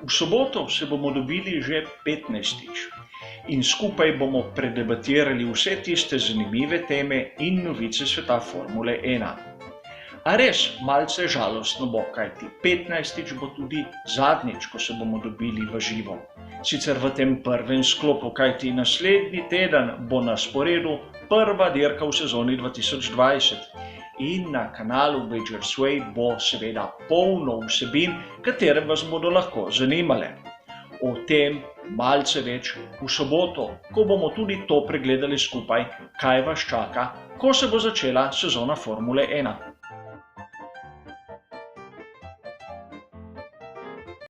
V soboto se bomo dobili že 15. in skupaj bomo predebatirali vse tiste zanimive teme in novice sveta Formule 1. A res malce žalostno bo, kajti 15. bo tudi zadnjič, ko se bomo dobili v živo. Sicer v tem prvem sklopu, kajti naslednji teden bo na sporedu prva dirka v sezoni 2020. In na kanalu Veggersway bo seveda polno vsebin, katere vas bodo lahko zanimale. O tem malce več v soboto, ko bomo tudi to pregledali skupaj, kaj vas čaka, ko se bo začela sezona Formule 1.